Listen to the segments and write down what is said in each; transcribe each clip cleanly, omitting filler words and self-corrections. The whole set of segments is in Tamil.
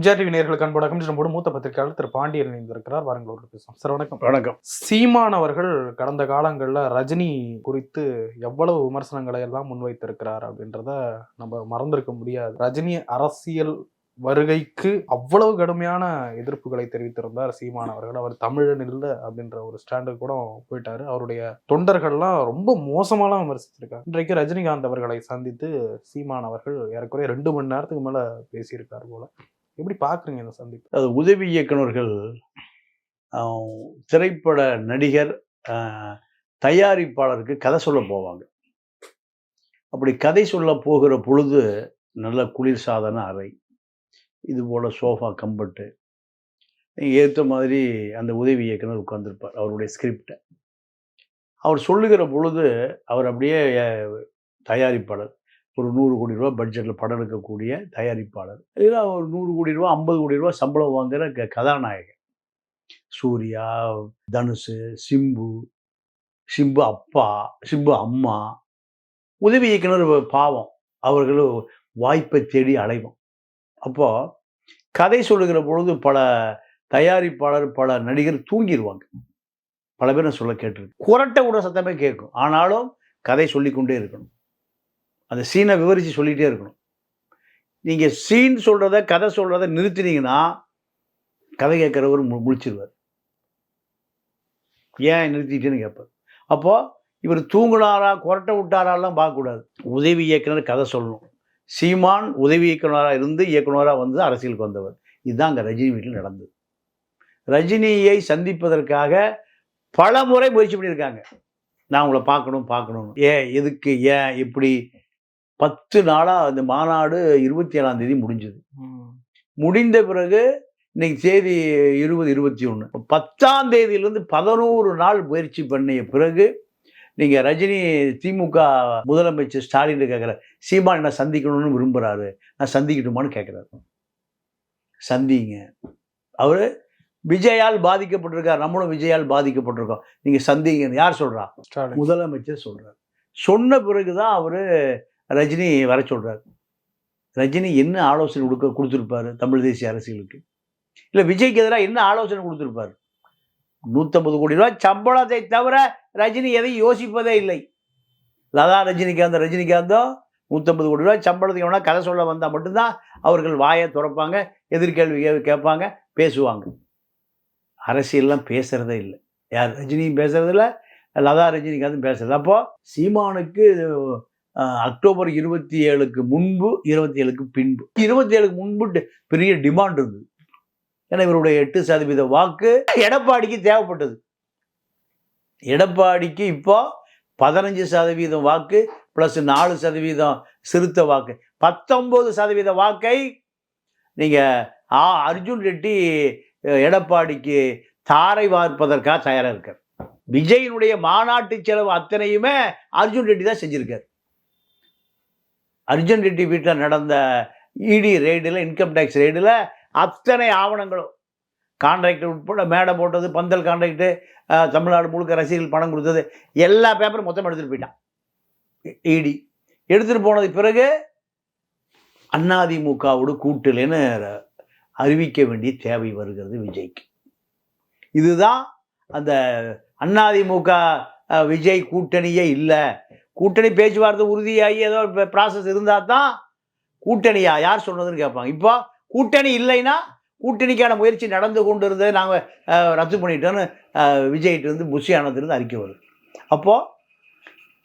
விஜய் நேயர்களுக்கு அன்போடு நம்மோடு மூத்த பத்திரிகையாளர் திரு பாண்டியன் இணைந்திருக்கிறார். வாருங்கள் அவர்கள் பேசலாம். சார் வணக்கம். வணக்கம். சீமான் அவர்கள் கடந்த காலங்களில் ரஜினி குறித்து எவ்வளவு விமர்சனங்களை எல்லாம் முன்வைத்திருக்கிறார் அப்படின்றத நம்ம மறந்திருக்க முடியாது. ரஜினி அரசியல் வருகைக்கு அவ்வளவு கடுமையான எதிர்ப்புகளை தெரிவித்திருந்தார் சீமான் அவர்கள். அவர் தமிழன் இல்லை அப்படின்ற ஒரு ஸ்டாண்டு கூட போயிட்டாரு. அவருடைய தொண்டர்கள்லாம் ரொம்ப மோசமாலாம் விமர்சிச்சிருக்காரு. இன்றைக்கு ரஜினிகாந்த் அவர்களை சந்தித்து சீமான் அவர்கள் ஏறக்குறைய 2 மணி நேரத்துக்கு மேல பேசியிருக்காரு போல. எப்படி பாக்குறீங்க இந்த சந்திப்பு? அது உதவி இயக்குநர்கள், திரைப்பட நடிகர், தயாரிப்பாளருக்கு கதை சொல்ல போவாங்க. அப்படி கதை சொல்ல போகிற பொழுது நல்ல குளிர்சாதன அறை, இது போல சோஃபா, கம்பட்டு ஏற்ற மாதிரி அந்த உதவி இயக்குனர் உட்கார்ந்துருப்பார். அவருடைய ஸ்கிரிப்டை அவர் சொல்லுகிற பொழுது அவர் அப்படியே தயாரிப்பாளர், ஒரு 100 கோடி ரூபா பட்ஜெட்டில் படம் எடுக்கக்கூடிய தயாரிப்பாளர், இல்லை ஒரு 100 கோடி ரூபா 50 கோடி ரூபா சம்பளம் வாங்குகிற கதாநாயகன், சூர்யா, தனுஷு, சிம்பு அப்பா, சிம்பு அம்மா, உதவி இயக்குனர் பாவம், அவர்களும் வாய்ப்பை தேடி அலைவோம். அப்போ கதை சொல்லுகிற பொழுது பல தயாரிப்பாளர், பல நடிகர் தூங்கிடுவாங்க. பல பேர் நான் சொல்ல கேட்டிருக்கு. குரட்டை விட சத்தமே கேட்கும். ஆனாலும் கதை சொல்லிக்கொண்டே இருக்கணும். அந்த சீனை விவரித்து சொல்லிகிட்டே இருக்கணும். நீங்கள் சீன் சொல்கிறத, கதை சொல்கிறத நிறுத்தினீங்கன்னா கதை கேட்குறவர் முழிச்சிருவார். ஏன் நிறுத்திட்டேன்னு கேட்பார். அப்போது இவர் தூங்குனாரா, குரட்டை விட்டாரெல்லாம் பார்க்கக்கூடாது. உதவி இயக்குனர் கதை சொல்லணும். சீமான் உதவி இயக்குனராக இருந்து இயக்குனராக வந்து அரசியலுக்கு வந்தவர். இதுதான் அங்கே ரஜினி வீட்டில் நடந்தது. ரஜினியை சந்திப்பதற்காக பல முறை முயற்சி பண்ணியிருக்காங்க. நான் உங்களை பார்க்கணும். எதுக்கு, எப்படி? 10 நாளாக அந்த மாநாடு 27ஆம் தேதி முடிஞ்சது. முடிந்த பிறகு இன்னைக்கு தேதி 20, 21, 10ஆம் தேதியிலிருந்து 11 நாள் முயற்சி பண்ணிய பிறகு நீங்கள் ரஜினி திமுக முதலமைச்சர் ஸ்டாலின் கேட்குற, சீமான் என்ன சந்திக்கணும்னு விரும்புகிறாரு, நான் சந்திக்கட்டுமான்னு கேட்குறாரு. சந்திங்க. அவர் விஜயால் பாதிக்கப்பட்டிருக்கார், நம்மளும் விஜயால் பாதிக்கப்பட்டிருக்கோம், நீங்கள் சந்திங்கன்னு யார் சொல்கிறா? முதலமைச்சர் சொல்கிறார். சொன்ன பிறகு தான் அவர் ரஜினி வர சொல்கிறார். ரஜினி என்ன ஆலோசனை கொடுத்துருப்பாரு தமிழ் தேசிய அரசியலுக்கு? இல்லை விஜய்க்கு எதிராக என்ன ஆலோசனை கொடுத்துருப்பாரு? 150 கோடி ரூபாய் சம்பளத்தை தவிர ரஜினி எதையும் யோசிப்பதே இல்லை. லதா ரஜினிகாந்தோ 150 கோடி ரூபாய் சம்பளத்துக்கு எவனா கதை சொல்ல வந்தால் மட்டும்தான் அவர்கள் வாயை திறப்பாங்க, எதிர்கேள்வி கேட்பாங்க, பேசுவாங்க. அரசியல்லாம் பேசுகிறதே இல்லை. யார்? ரஜினியும் பேசுறதில்ல, லதா ரஜினிகாந்தும் பேசுறது. அப்போது சீமானுக்கு அக்டோபர் 27க்கு முன்பு, 27க்கு பின்பு, 27க்கு முன்பு பெரிய டிமாண்ட் இருந்தது. ஏன்னா இவருடைய 8% வாக்கு எடப்பாடிக்கு தேவைப்பட்டது. எடப்பாடிக்கு இப்போ 15% வாக்கு ப்ளஸ் 4% சிறுத்தை வாக்கு, 19% வாக்கை நீங்கள் அர்ஜுன் ரெட்டி எடப்பாடிக்கு தாரை வார்ப்பதற்காக தயாராக இருக்கார். விஜயினுடைய மாநாட்டு செலவு அத்தனையுமே அர்ஜுன் ரெட்டி தான் செஞ்சிருக்கார். அர்ஜுன் ரெட்டி வீட்டில் நடந்த இடி ரெய்டில், இன்கம் டேக்ஸ் ரெய்டில் அத்தனை ஆவணங்களும், கான்ட்ராக்டர் உட்பட மேடை போட்டது, பந்தல் கான்ட்ராக்டு, தமிழ்நாடு முழுக்க ரசிகர்கள் பணம் கொடுத்தது, எல்லா பேப்பரும் மொத்தம் எடுத்துகிட்டு போயிட்டான் இடி. எடுத்துகிட்டு போனது பிறகு அதிமுகவோடு கூட்டலைன்னு அறிவிக்க வேண்டிய தேவை வருகிறது விஜய்க்கு. இதுதான் அந்த அதிமுக விஜய் கூட்டணியே இல்லை. கூட்டணி பேச்சுவார்த்தை உறுதியாகி ஏதோ ப்ராசஸ் இருந்தால் தான் கூட்டணியா யார் சொன்னதுன்னு கேட்பாங்க. இப்போ கூட்டணி இல்லைன்னா கூட்டணிக்கான முயற்சி நடந்து கொண்டு இருந்ததை நாங்கள் ரத்து பண்ணிட்டோன்னு விஜய்கிட்ட புஷி ஆனதுலேருந்து அறிக்கை வருது. அப்போது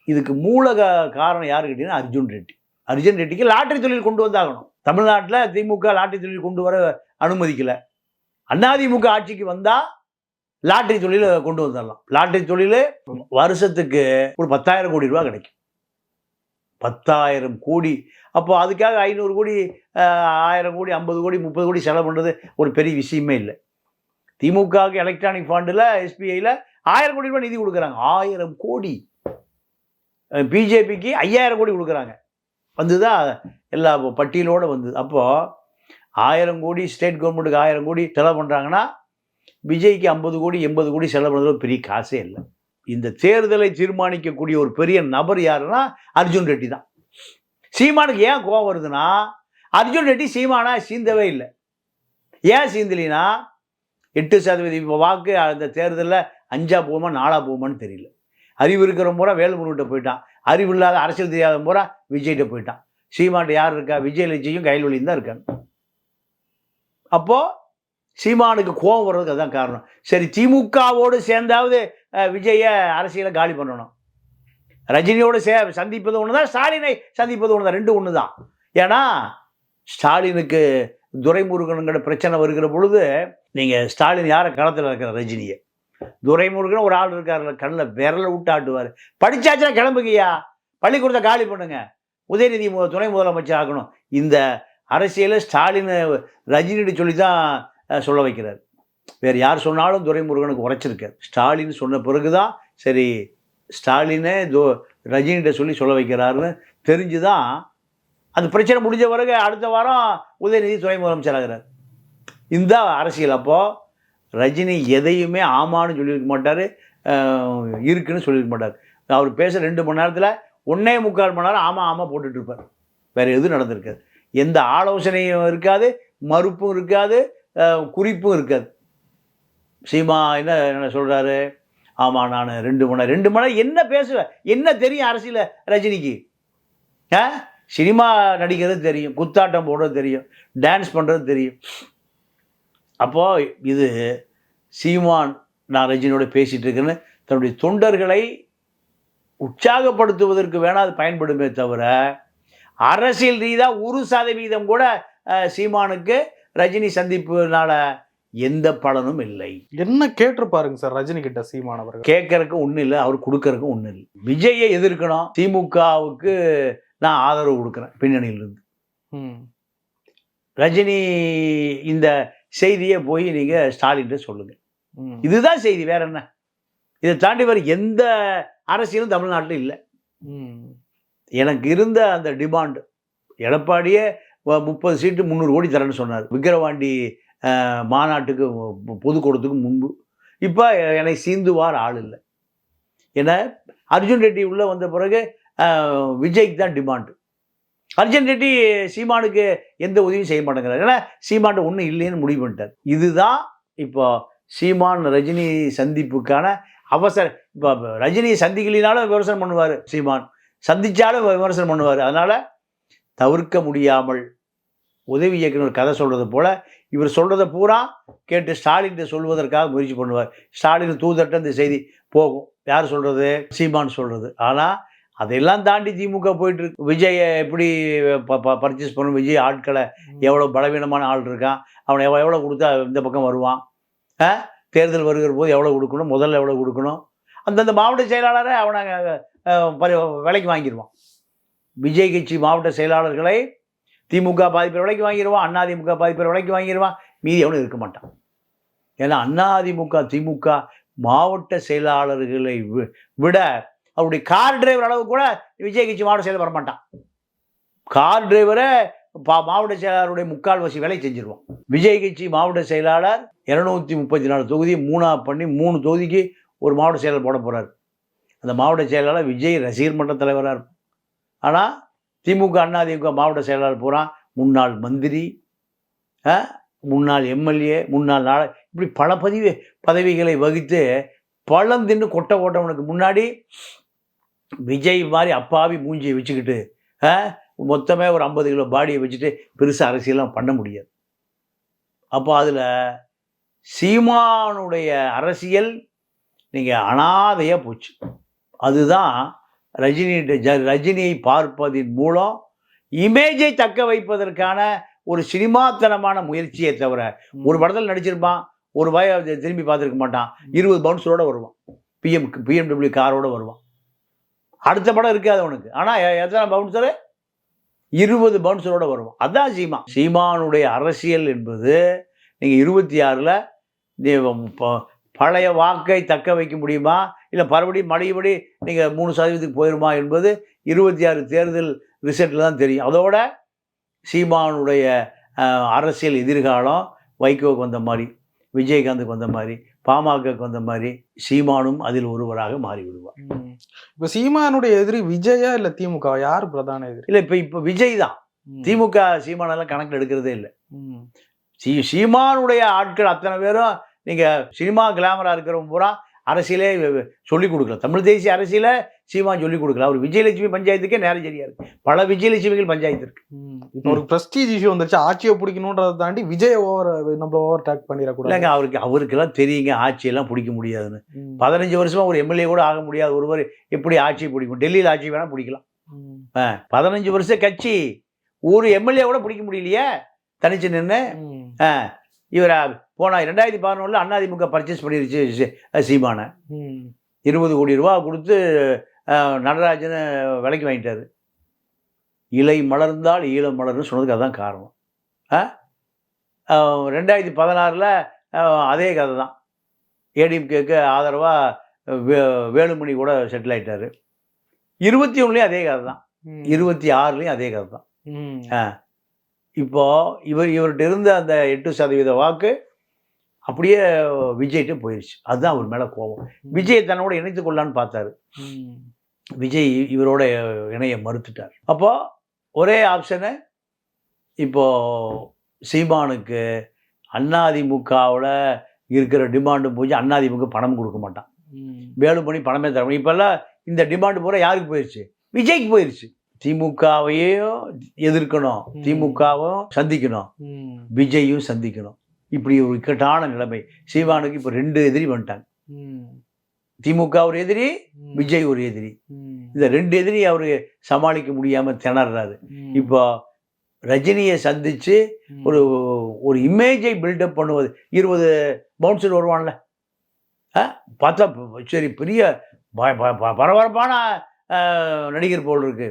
இதுக்கு மூல காரணம் யாரு கேட்டீங்கன்னா அர்ஜுன் ரெட்டிக்கு லாட்டரி தொழில் கொண்டு வந்தாகணும். தமிழ்நாட்டில் திமுக லாட்டரி தொழில் கொண்டு வர அனுமதிக்கலை. அதிமுக ஆட்சிக்கு வந்தால் லாட்டரி தொழில் கொண்டு வந்துடலாம். லாட்டரி தொழில் வருஷத்துக்கு ஒரு 10,000 கோடி ரூபா கிடைக்கும். 10,000 கோடி. அப்போ அதுக்காக 500 கோடி, 1000 கோடி, 50 கோடி, 30 கோடி செலவு பண்ணுறது ஒரு பெரிய விஷயமே இல்லை. திமுகவுக்கு எலக்ட்ரானிக் ஃபண்டில், எஸ்பிஐயில் 1000 கோடி ரூபாய் நிதி கொடுக்குறாங்க. 1000 கோடி. பிஜேபிக்கு 5000 கோடி கொடுக்குறாங்க. வந்துதான் எல்லா பட்டியலோடு வந்தது. அப்போது 1000 கோடி ஸ்டேட் கவர்மெண்ட்டுக்கு 1000 கோடி செலவு பண்ணுறாங்கன்னா விஜய்க்கு 50 கோடி 80 கோடி செலவு பண்ணுறது பெரிய காசே இல்லை. இந்த தேர்தலை தீர்மானிக்கக்கூடிய ஒரு பெரிய நபர் யாருன்னா அர்ஜுன் ரெட்டி தான். சீமானுக்கு ஏன் கோவம் வருதுன்னா, அர்ஜுன் ரெட்டி சீமானா சீந்தவே இல்லை. ஏன் சீந்தலினா 8% இப்போ வாக்கு அந்த தேர்தலில் 5 போகுமா 4 போகுமான்னு தெரியல. அறிவு இருக்கிற பூரா வேலுமணிகிட்ட போயிட்டான், அறிவு இல்லாத அரசியல் தெரியாத பூரா விஜய்கிட்ட போயிட்டான். சீமான்ட்ட யார் இருக்கா? விஜய் லட்சியும் கைல்வழியும் தான் இருக்காங்க. அப்போது சீமானுக்கு கோபம் வர்றதுக்கு அதுதான் காரணம். சரி, திமுகவோடு சேர்ந்தாவது விஜயை அரசியலை காலி பண்ணணும். ரஜினியோடு சந்திப்பது ஒன்று தான், ஸ்டாலினை சந்திப்பது ஒன்று தான், ரெண்டு ஒன்று தான். ஏன்னா ஸ்டாலினுக்கு துரைமுருகனுங்கிற பிரச்சனை வருகிற பொழுது நீங்கள் ஸ்டாலின் யாரை களத்தில் இருக்கிற? ரஜினியை. துரைமுருகன் ஒரு ஆள் இருக்கார், கண்ணில் விரலை விட்டு ஆட்டுவார். படிச்சாச்சுன்னா கிளம்புங்கய்யா, பள்ளிக்கூடத்தை காலி பண்ணுங்க, உதயநிதி துணை முதலமைச்சர் ஆகணும். இந்த அரசியலை ஸ்டாலின் ரஜினிகிட்ட சொல்லி தான் சொல்ல வைக்கிறார். வேறு யார் சொன்னாலும் துரைமுருகனுக்கு உரைச்சிருக்கார். ஸ்டாலின் சொன்ன பிறகு தான் சரி ஸ்டாலினே ரஜினிகிட்ட சொல்லி சொல்ல வைக்கிறாருன்னு தெரிஞ்சு தான் அந்த பிரச்சனை முடிஞ்ச பிறகு அடுத்த வாரம் உதயநிதி துணை முதலமைச்சர் ஆகிறார். இந்த அரசியல். அப்போது ரஜினி எதையுமே ஆமான்னு சொல்லியிருக்க மாட்டார், இருக்குன்னு சொல்லியிருக்க மாட்டார். அவர் பேச 2 மணி நேரத்தில் 1.25 மணி நேரம் ஆமாம் போட்டுட்டு இருப்பார். வேறு எதுவும் நடந்திருக்காது. எந்த ஆலோசனையும் இருக்காது, மறுப்பும் இருக்காது, குறிப்பும் இருக்காது. சீமா என்ன சொல்கிறாரு? ஆமாம் நான் 2 மணி நேரம் என்ன பேசுவேன்? என்ன தெரியும் அரசியல் ரஜினிக்கு? சினிமா நடிக்கிறது தெரியும், குத்தாட்டம் போடுறது தெரியும், டான்ஸ் பண்ணுறது தெரியும். அப்போது இது சீமான் நான் ரஜினியோட பேசிகிட்டு இருக்கேன்னு தன்னுடைய தொண்டர்களை உற்சாகப்படுத்துவதற்கு வேணால் அது பயன்படுமே தவிர அரசியல் ரீதியாக 1% கூட சீமானுக்கு ரஜினி சந்திப்புனால எந்த பலனும் இல்லை. என்ன கேட்டிருப்பாருங்க சார் ரஜினி கிட்ட சீமான் அவர்கள்? கேட்கறதுக்கு ஒன்றும் இல்லை, அவர் கொடுக்கறதுக்கும் ஒன்றும் இல்லை. விஜயை எதிர்க்கணும், திமுகவுக்கு நான் ஆதரவு கொடுக்குறேன் பின்னணியிலிருந்து. ரஜினி இந்த செய்தியை போய் நீங்கள் ஸ்டாலின்கிட்ட சொல்லுங்கள், இதுதான் செய்தி, வேற என்ன? இதை தாண்டி வேறு எந்த அரசியலும் தமிழ்நாட்டில் இல்லை. எனக்கு இருந்த அந்த டிமாண்டு, எடப்பாடியே 30 சீட்டு 300 கோடி தரேன்னு சொன்னார் விக்கிரவாண்டி மாநாட்டுக்கு பொதுக்கூடத்துக்கு முன்பு. இப்போ என்னை சீந்துவார் ஆள் இல்லை. ஏன்னா அர்ஜுன் ரெட்டி உள்ளே வந்த பிறகு விஜய்க்கு தான் டிமாண்டு. அர்ஜுன் ரெட்டி சீமானுக்கு எந்த உதவியும் செய்ய மாட்டேங்கிறார். ஏன்னா சீமான்ட்ட ஒன்றும் இல்லைன்னு முடிவு பண்ணிட்டார். இதுதான் இப்போ சீமான் ரஜினி சந்திப்புக்கான அவசரம். இப்போ ரஜினியை சந்திக்கலினாலும் விமர்சனம் பண்ணுவார், சீமான் சந்தித்தாலும் விமர்சனம் பண்ணுவார். அதனால் தவிர்க்க முடியாமல் உதவி இயக்குனர் கதை சொல்கிறது போல் இவர் சொல்கிறத பூரா கேட்டு ஸ்டாலின்கிட்ட சொல்வதற்காக முயற்சி பண்ணுவார். ஸ்டாலின் தூதர்கிட்ட இந்த செய்தி போகும். யார் சொல்கிறது? சீமான் சொல்கிறது. ஆனால் அதெல்லாம் தாண்டி திமுக போயிட்டுருக்கு. விஜயை எப்படி பர்ச்சேஸ் பண்ணும்? விஜய் ஆட்களை எவ்வளோ பலவீனமான ஆள் இருக்கான், அவனை எவ்வளோ கொடுத்தா இந்த பக்கம் வருவான்? தேர்தல் வருகிற போது எவ்வளோ கொடுக்கணும், முதல்ல எவ்வளோ கொடுக்கணும், அந்தந்த மாவட்ட செயலாளரை அவனை விலைக்கு வாங்கிடுவான். விஜய் கட்சி மாவட்ட செயலாளர்களை திமுக பாதிப்பேர் விலைக்கு வாங்கிடுவான், அதிமுக பாதிப்பேர் விலைக்கு வாங்கிடுவான், மீதி எவனும் இருக்க மாட்டான். ஏன்னா அதிமுக திமுக மாவட்ட செயலாளர்களை விட அவருடைய கார் டிரைவர் அளவு கூட விஜய் கட்சி மாவட்ட செயலர் வரமாட்டான். கார் டிரைவரை மாவட்ட செயலாளருடைய 3/4 வேலை செஞ்சிருவான். விஜய் கட்சி மாவட்ட செயலாளர் 234 தொகுதி 3 பண்ணி 3 தொகுதிக்கு ஒரு மாவட்ட செயலர் போட போகிறார். அந்த மாவட்ட செயலாளர் விஜய் ரசிகர் மன்ற தலைவராக இருக்கும். ஆனால் திமுக அதிமுக மாவட்ட செயலாளர் பூரா முன்னாள் மந்திரி, முன்னாள் எம்எல்ஏ, முன்னாள் இப்படி பல பதவிகளை வகித்து பழம் தின்னு கொட்டை ஓட்டவனுக்கு முன்னாடி விஜய் மாதிரி அப்பாவி மூஞ்சியை வச்சுக்கிட்டு மொத்தமே ஒரு 50 கிலோ பாடியை வச்சுட்டு பெருசாக அரசியலாம் பண்ண முடியாது. அப்போ அதில் சீமானுடைய அரசியல் நீங்கள் அனாதையாக போச்சு. அதுதான் ரஜினியை பார்ப்பதின் மூலம் இமேஜை தக்க வைப்பதற்கான ஒரு சினிமாத்தனமான முயற்சியை தவிர, ஒரு படத்தில் நடிச்சிருப்பான், ஒரு திரும்பி பார்த்துருக்க மாட்டான், 20 பவுன்ஸரோட வருவான், பிஎம்டபிள்யூ காரோட வருவான். அடுத்த படம் இருக்காது அவனுக்கு. ஆனால் எத்தனை பவுன்சரு? 20 பவுன்சரோட வருவான். அதுதான் சீமானுடைய அரசியல் என்பது. நீங்கள் 26ல் பழைய வாக்கை தக்க வைக்க முடியுமா, இல்லை மறுபடி நீங்கள் 3% போயிருமா என்பது 26 தேர்தல் ரிசல்ட்டில் தான் தெரியும். அதோட சீமானுடைய அரசியல் எதிர்காலம் வைகோவுக்கு வந்த மாதிரி, விஜயகாந்துக்கு வந்த மாதிரி, பாமகக்கு வந்த மாதிரி சீமானும் அதில் ஒருவராக மாறிவிடுவார். இப்போ சீமானுடைய எதிரி விஜயா இல்லை திமுக? யார் பிரதான எதிரி? இல்லை, இப்போ விஜய் தான். திமுக சீமானெல்லாம் கணக்கில் எடுக்கிறதே இல்லை. சீமானுடைய ஆட்கள் அத்தனை பேரும் நீங்கள் சினிமா கிளாமராக இருக்கிறவங்க பூரா அரசியலே சொல்லிக் கொடுக்கல. தமிழ் தேசிய அரசியலை சீமான் சொல்லிக் கொடுக்கல. அவர் விஜயலட்சுமி பஞ்சாயத்துக்கே நேரம் சரியா இருக்கு. பல விஜயலட்சுமிகள் பஞ்சாயத்து இருக்கு. இப்போ ஒரு பிரஸ்டீஜ் இஷ்யூ வந்துருச்சு. ஆட்சியை பிடிக்கணுன்றதை தாண்டி விஜய் நம்ம ஓவர் டேக் பண்ணிடக்கூடாது. இல்லைங்க, அவருக்கெல்லாம் தெரியுங்க ஆட்சியெல்லாம் பிடிக்க முடியாதுன்னு. 15 வருஷமா ஒரு எம்எல்ஏ கூட ஆக முடியாது ஒருவர் எப்படி ஆட்சியை பிடிக்கும்? டெல்லியில் ஆட்சி வேணா பிடிக்கலாம். 15 வருஷம் கட்சி ஒரு எம்எல்ஏ கூட பிடிக்க முடியலையே தனிச்சு நின்று. இவர் போனா 2011 அதிமுக பர்ச்சேஸ் பண்ணிருச்சு சீமானை. 20 கோடி ரூபா கொடுத்து நடராஜன் விலைக்கு வாங்கிட்டாரு. இலை மலர்ந்தால் ஈழம் மலர்னு சொன்னதுக்கு அதுதான் காரணம். 2016 அதே கதை தான். ஏடிஎம்கேக்கு ஆதரவாக வேலுமணி கூட செட்டில் ஆயிட்டாரு. 21 அதே கதை தான். 26 அதே கதை தான். இப்போ இவர்கிட்ட இருந்த அந்த 8% வாக்கு அப்படியே விஜய்கிட்ட போயிடுச்சு. அதுதான் அவர் மேலே கோபம். விஜய் தன்னோட இணைத்து கொள்ளலான்னு பார்த்தாரு. விஜய் இவரோட இணைய மறுத்துட்டார். அப்போ ஒரே ஆப்ஷனு, இப்போ சீமானுக்கு அதிமுகவில் இருக்கிற டிமாண்டு போய் அதிமுக பணம் கொடுக்க மாட்டான். வேலுமணி பணமே தர முடியும். இப்போல்லாம் இந்த டிமாண்டு பூரா யாருக்கு போயிடுச்சு? விஜய்க்கு போயிடுச்சு. திமுகவையும் எதிர்க்கணும், திமுகவும் சந்திக்கணும், விஜயும் சந்திக்கணும். இப்படி ஒரு இக்கட்டான நிலைமை. சீமானுக்கு இப்போ 2 எதிரி வந்துட்டாங்க. திமுக ஒரு எதிரி, விஜய் ஒரு எதிரி. இந்த 2 எதிரி அவரு சமாளிக்க முடியாம திணறாரு. இப்போ ரஜினியை சந்திச்சு ஒரு இமேஜை பில்டப் பண்ணுவது. 20 பவுன்சர் வருவான்ல, பார்த்தா சரி பெரிய பரபரப்பான நடிகர் போல் இருக்கு.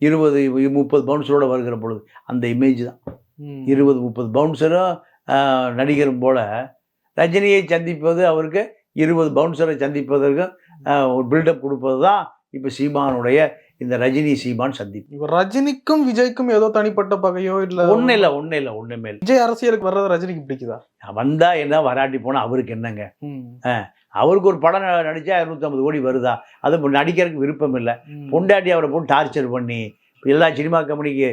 20-30 பவுன்சரோட வருகிற பொழுது அந்த இமேஜ் தான். 20-30 பவுன்சரும் நடிகரும் போல ரஜினியை சந்திப்பது அவருக்கு 20 பவுன்சரை சந்திப்பதற்கு ஒரு பில்டப் கொடுப்பது தான் இப்போ சீமானுடைய இந்த ரஜினி சீமான் சந்திப்பு. ரஜினிக்கும் விஜய்க்கும் ஏதோ தனிப்பட்ட பகையோ இல்லை? ஒன்றுமே இல்லை. விஜய் அரசியலுக்கு வர்றது ரஜினிக்கு பிடிக்குதா? வந்தா என்ன, வராட்டி போனா அவருக்கு என்னங்க? அவருக்கு ஒரு படம் நடிச்சா 250 கோடி வருதா? அது நடிக்கிறதுக்கு விருப்பம் இல்லை. பொண்டாட்டி அவரை போட்டு டார்ச்சர் பண்ணி எல்லா சினிமா கம்பெனிக்கு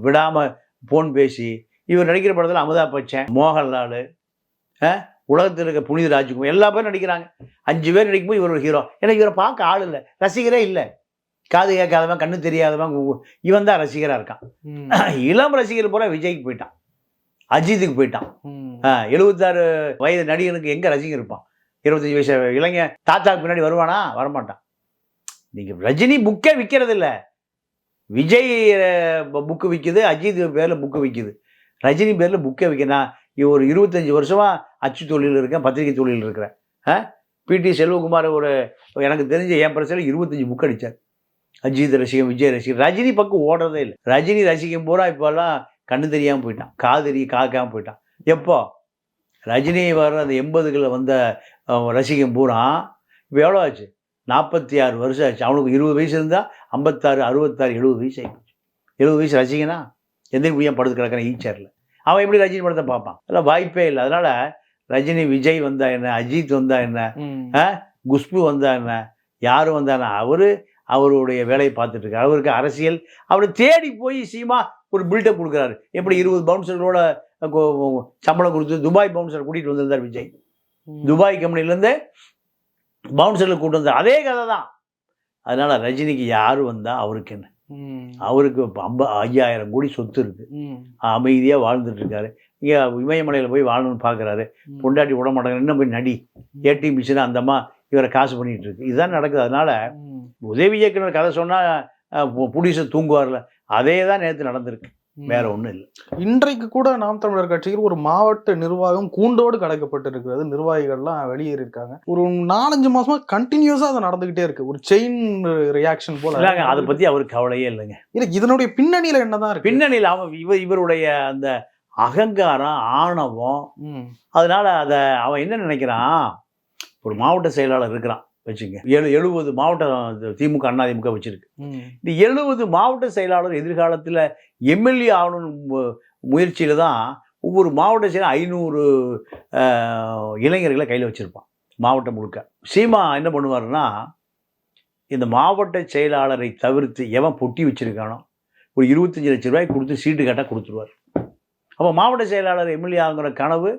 விடாமல் ஃபோன் பேசி இவர் நடிக்கிற படத்தில் அமிதாப் பச்சன், மோகன்லால், உலகத்தில் இருக்க புனித ராஜ்குமார் எல்லா பேரும் நடிக்கிறாங்க. 5 பேர் நடிக்கும்போது இவர் ஒரு ஹீரோ. ஏன்னா இவரை பார்க்க ஆள் இல்லை, ரசிகரே இல்லை. காது கேட்காதவன், கண்ணு தெரியாதவன், இவன் தான் ரசிகராக இருக்கான். இளம் ரசிகர் போல விஜய்க்கு போயிட்டான், அஜித்துக்கு போயிட்டான். 76 வயது நடிகனுக்கு எங்கே ரசிகர் இருப்பான்? 25 வயசு இளைஞன் தாத்தாவுக்கு பின்னாடி வருவானா? வரமாட்டான். நீங்கள் ரஜினி புக்கே விற்கிறது இல்லை. விஜய் புக்கு விற்கிது, அஜித் பேரில் புக்கு விற்கிது, ரஜினி பேரில் புக்கே விற்கிறேன். ஒரு 25 வருஷமாக அச்சு தொழில் இருக்கேன், பத்திரிகை தொழில் இருக்கிறேன். பிடி செல்வகுமார் எனக்கு தெரிஞ்ச என் பிரச்சனையில் 25 புக் அடித்தார். அஜித் ரசிகன், விஜய் ரசிகன். ரஜினி பக்கம் ஓடுறதே இல்லை. ரஜினி ரசிகம் பூரா இப்போல்லாம் கண்ணு தெரியாமல் போயிட்டான், காதறி காக்காமல் போயிட்டான். எப்போ ரஜினி வர அந்த 80களில் வந்த ரசிகம் பூரா இப்போ எவ்வளோ ஆச்சு? 46 வருஷம் ஆச்சு. அவனுக்கு 20 வயசு இருந்தால் 56, 66, 70 வயசு ஆகிடுச்சு. 70 வயசு ரசிகனா எந்த ஏன் படுத்து கிடக்கிறான் ஈச்சரில்? அவன் எப்படி ரஜினி படத்தை பார்ப்பான்? அதெல்லாம் வாய்ப்பே இல்லை. அதனால் ரஜினி விஜய் வந்தா என்ன, அஜித் வந்தா என்ன, குஷ்பு வந்தா என்ன, யாரும் வந்தா என்ன, அவருடைய வேலையை பார்த்துட்டு இருக்காரு. அவருக்கு அரசியல் அவரை தேடி போய் சீமா ஒரு பில்டப் கொடுக்குறாரு. எப்படி 20 பவுன்சர்களோட சம்பளம் கொடுத்து துபாய் பவுன்சர் கூட்டிகிட்டு வந்திருந்தார் விஜய். துபாய் கம்பெனிலேருந்து பவுன்சரில் கூட்டு வந்தார். அதே கதை தான். அதனால ரஜினிக்கு யார் வந்தா அவருக்கு என்ன? அவருக்கு 5000 கோடி சொத்து இருக்கு, அமைதியாக வாழ்ந்துட்டு இருக்காரு. இங்கே இமயமலையில் போய் வாழணும்னு பார்க்குறாரு. பொண்டாட்டி விட மாட்டாங்க, இன்னும் போய் நடி ஏடி மிஷின் அந்தம்மா இவரை காசு பண்ணிட்டு இருக்கு. இதுதான் நடக்குது. அதனால உதவி இயக்குனர் கதை சொன்னால் புடிசை தூங்குவார்ல, அதே தான் நேற்று நடந்திருக்கு, வேற ஒன்றும் இல்லை. இன்றைக்கு கூட நாம் தமிழர் கட்சியில் ஒரு மாவட்ட நிர்வாகம் கூண்டோடு கலைக்கப்பட்டு இருக்கிறது. நிர்வாகிகள்லாம் வெளியேறியிருக்காங்க. ஒரு 4-5 மாசமா கண்டினியூஸா அது நடந்துகிட்டே இருக்கு. ஒரு செயின் ரியாக்ஷன் போல. அதை பத்தி அவருக்கு கவலையே இல்லைங்க. இல்லை, இதனுடைய பின்னணியில என்னதான் இருக்கு? பின்னணியில் இவருடைய அந்த அகங்காரம், ஆணவம். அதனால அவன் என்ன நினைக்கிறான், ஒரு மாவட்ட செயலாளர் இருக்கிறான் வச்சுங்க, 70 மாவட்ட திமுக அதிமுக வச்சிருக்கு. இந்த 70 மாவட்ட செயலாளர் எதிர்காலத்தில் எம்எல்ஏ ஆகணும்னு முயற்சியில தான் ஒவ்வொரு மாவட்ட செயலர் 500 இளைஞர்களை கையில் வச்சிருப்பான் மாவட்டம் முழுக்க. சீமா என்ன பண்ணுவாருன்னா, இந்த மாவட்ட செயலாளரை தவிர்த்து எவன் பொட்டி வச்சிருக்கானோ ஒரு 25 லட்சம் ரூபாய் கொடுத்து சீட்டு கேட்டால் கொடுத்துருவார். அப்போ மாவட்ட செயலாளர் எம்எல்ஏ ஆகுங்கிற கனவு,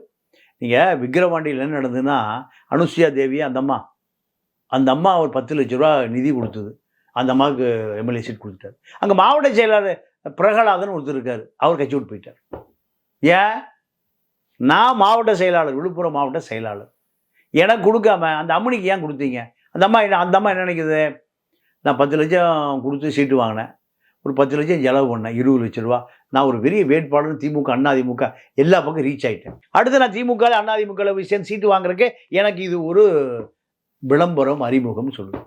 நீங்கள் விக்கிரவாண்டியில் என்ன நடந்ததுன்னா, அனுசுயா தேவி அந்த அம்மா ஒரு 10 லட்ச ரூபா நிதி கொடுத்தது. அந்த அம்மாவுக்கு எம்எல்ஏ சீட் கொடுத்துட்டார். அங்கே மாவட்ட செயலாளர் பிரகலாதன் ஒருத்தர் இருக்கார், அவர் கட்சி விட்டு போயிட்டார். ஏன்? நான் மாவட்ட செயலாளர், விழுப்புரம் மாவட்ட செயலாளர், எனக்கு கொடுக்காம அந்த அம்மனிக்கு ஏன் கொடுத்தீங்க? அந்த அம்மா என்ன நினைக்குது, நான் 10 லட்சம் கொடுத்து சீட்டு வாங்கினேன், ஒரு 10 லட்சம் செலவு பண்ணேன், 20 லட்ச ரூபா, நான் ஒரு பெரிய வேட்பாளர், திமுக அதிமுக எல்லா பக்கம் ரீச் ஆகிட்டேன். அடுத்து நான் திமுக அதிமுக சேர்ந்து சீட்டு வாங்குறதுக்கு எனக்கு இது ஒரு விளம்பரம், அறிமுகம்னு சொல்லுவேன்.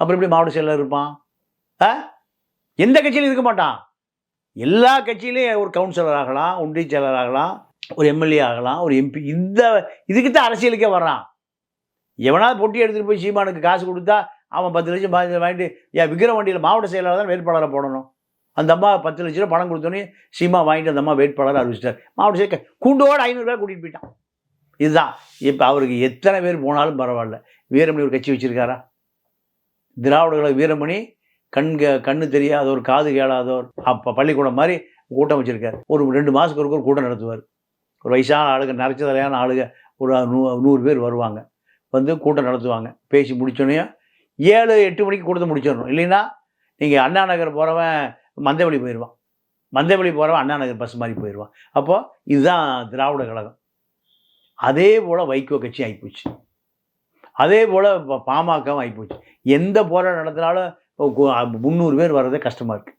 அப்புறம் எப்படி மாவட்ட செயலாளர் இருப்பான்? எந்த கட்சியிலும் இருக்க மாட்டான். எல்லா கட்சியிலையும் ஒரு கவுன்சிலர் ஆகலாம், ஒன்றிய செயலர் ஆகலாம், ஒரு எம்எல்ஏ ஆகலாம், ஒரு எம்பி. இதுக்கு தான் அரசியலுக்கே வர்றான். எவனாவது பொட்டி எடுத்துகிட்டு போய் சீமானுக்கு காசு கொடுத்தா அவன் 10 லட்சம் வாங்கிட்டு, என் விக்கிரவாண்டியில் மாவட்ட செயலாளர் தான் வேட்பாளரை போடணும். அந்த அம்மா 10 லட்ச ரூபா பணம் கொடுத்தோன்னே சீமா வாங்கிட்டு அந்த அம்மா வேட்பாளரை அறிவிச்சிட்டார். மாவட்ட செயலர் கூண்டோடு 500 பேர் கூட்டிகிட்டு போயிட்டான். இதுதான். இப்போ அவருக்கு எத்தனை பேர் போனாலும் பரவாயில்ல. வீரமணி ஒரு கட்சி வச்சுருக்காரா? திராவிடர்களை வீரமணி கண்ணு தெரியாதவர், காது கேளாதவர், அப்போ பள்ளிக்கூடம் மாதிரி கூட்டம் வச்சுருக்கார். ஒரு 2 மாதத்துக்கு ஒரு கூட்டம் நடத்துவார். ஒரு வயசான ஆளுங்க, நரைச்ச தலையான ஆளுங்க ஒரு 100 பேர் வருவாங்க, வந்து கூட்டம் நடத்துவாங்க. பேசி முடிச்சோன்னே 7-8 மணிக்கு கூட்டத்தை முடிச்சிடணும். இல்லைன்னா நீங்கள் அண்ணா நகர் போகிறவன் மந்தவெளி போயிடுவான், மந்தவெளி போகிறவன் அண்ணா நகர் பஸ் மாதிரி போயிடுவான். அப்போது இதுதான் திராவிட கழகம். அதே போல் வைகோ கட்சி ஆகிப்போச்சு, அதே போல் பாமகவும் ஆகிப்போச்சு. எந்த போராட்டம் நடத்தினாலும் 300 பேர் வர்றதே கஷ்டமாக இருக்குது.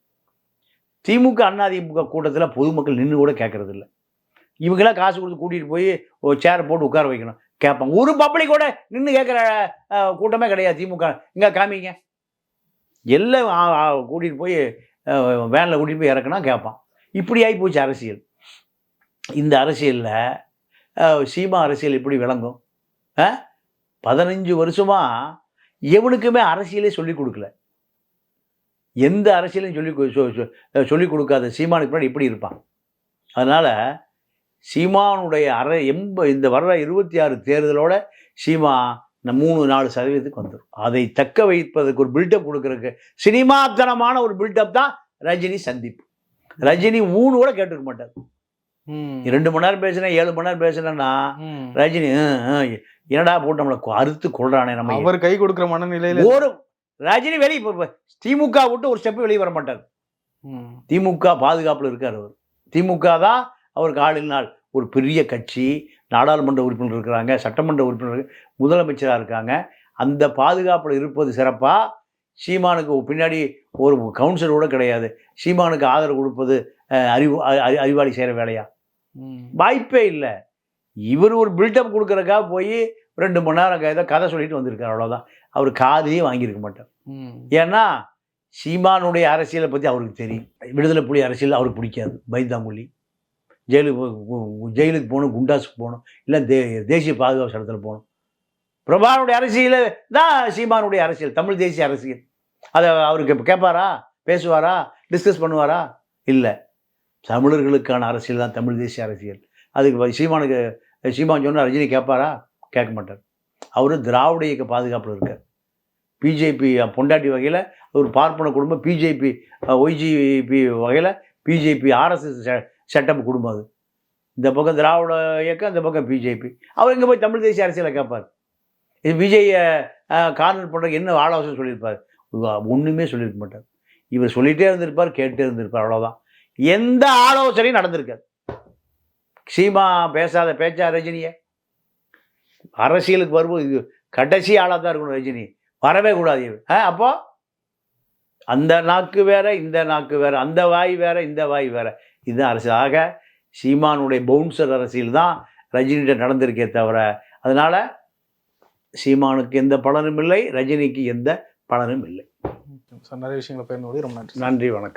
திமுக அதிமுக கூட்டத்தில் பொதுமக்கள் நின்று கூட கேட்கறதில்ல. இவங்களாம் காசு கொடுத்து கூட்டிகிட்டு போய் ஒரு சேரை போட்டு உட்கார வைக்கணும், கேட்பாங்க. ஒரு பப்ளிக் கூட நின்று கேட்குற கூட்டமே கிடையாது திமுக. இங்கே காமிங்க, எல்லாம் கூட்டிகிட்டு போய் வேனில் கூட்டிகிட்டு போய் இறக்குனா கேட்பான். இப்படி ஆகிப்போச்சு அரசியல். இந்த அரசியலில் சீமா அரசியல் எப்படி விளங்கும்? 15 வருஷமாக எவனுக்குமே அரசியலே சொல்லிக் கொடுக்கல. எந்த அரசியலையும் சொல்லிக் கொடுக்காத சீமானுக்கு முன்னாடி எப்படி இருப்பான்? அதனால் சீமானுடைய இந்த வர்ற 26 தேர்தலோட சீமா 3-4% வந்துடும். அதை தக்க வைப்பதற்கு ஒரு பில்டப் கொடுக்கறதுக்கு சினிமாத்தனமான ஒரு பில்டப் தான் ரஜினி சந்திப்பு. ரஜினி கூட கேட்டுக்க மாட்டார். 2 மணி நேரம் பேசினேன், 7 மணி நேரம் பேசினேன்னா ரஜினி என்னடா போட்டு நம்மளை அறுத்து கொள்றானே, நம்ம அவர் கை கொடுக்குற மனநிலையில ஒரு ரஜினி வெளியே திமுக விட்டு ஒரு ஸ்டெப் வெளியே வர மாட்டார். திமுக பாதுகாப்பில் இருக்கார் அவர். திமுக தான் அவருக்கு ஆளினால் ஒரு பெரிய கட்சி, நாடாளுமன்ற உறுப்பினர் இருக்கிறாங்க, சட்டமன்ற உறுப்பினர், முதலமைச்சராக இருக்காங்க. அந்த பாதுகாப்பில் இருப்பது சிறப்பாக. சீமானுக்கு பின்னாடி ஒரு கவுன்சிலர் கூட கிடையாது. சீமானுக்கு ஆதரவு கொடுப்பது அறிவாளி செய்கிற வேலையா? வாய்ப்பே இல்லை. இவர் ஒரு பில்டப் கொடுக்கறதுக்காக போய் 2 மணி நேரம் கதை சொல்லிட்டு வந்திருக்கார், அவ்வளோதான். அவர் காதையே வாங்கியிருக்க மாட்டார். ஏன்னா சீமானுடைய அரசியலை பற்றி அவருக்கு தெரியும். விடுதலை புலி அரசியல் அவருக்கு பிடிக்காது. பயந்தாங்குழி, ஜெயிலுக்கு போகணும், குண்டாஸுக்கு போகணும், இல்லை தேசிய பாதுகாப்பு சட்டத்தில் போகணும். பிரபாகரனுடைய அரசியல் தான் சீமானுடைய அரசியல், தமிழ் தேசிய அரசியல். அதை அவருக்கு கேட்பாரா, பேசுவாரா, டிஸ்கஸ் பண்ணுவாரா? இல்லை. தமிழர்களுக்கான அரசியல் தான் தமிழ் தேசிய அரசியல். அதுக்கு சீமான் சொன்னால் ரஜினி கேட்பாரா? கேட்க மாட்டார். அவர் திராவிட இயக்க பாதுகாப்பில் இருக்கார். பிஜேபி பொண்டாட்டி வகையில் ஒரு பார்ப்பன குடும்பம், பிஜேபி ஒய்ஜிபி வகையில் பிஜேபி ஆர்எஸ்எஸ் செட்டப் குடும்பம். அது இந்த பக்கம் திராவிட இயக்கம், இந்த பக்கம் பிஜேபி. அவர் இங்கே போய் தமிழ் தேசிய அரசியலை கேட்பார். இது விஜயை கார்னர் பண்ணுறதுக்கு என்ன ஆலோசனை சொல்லியிருப்பார்? ஒன்றுமே சொல்லியிருக்க மாட்டார். இவர் சொல்லிகிட்டே இருந்திருப்பார், கேட்டே இருந்திருப்பார், அவ்வளோதான். எந்த ஆலோசனையும் நடந்திருக்காது. சீமா பேசாத பேச்சா ரஜினியை? அரசியலுக்கு வரும்போது இது கடைசி ஆளாக தான் இருக்கணும் ரஜினி, வரவே கூடாது. அப்போ அந்த நாக்கு வேற, இந்த நாக்கு வேற, அந்த வாய் வேற, இந்த வாய் வேற. இதுதான் அரசியல். ஆக சீமானுடைய பவுன்சர் அரசியல் தான் ரஜினிகிட்ட நடந்திருக்கே தவிர, அதனால் சீமானுக்கு எந்த பலனும் இல்லை, ரஜினிக்கு எந்த பலனும் இல்லை. நிறைய விஷயங்களை பகிர்ந்து ரொம்ப நன்றி. நன்றி, வணக்கம்.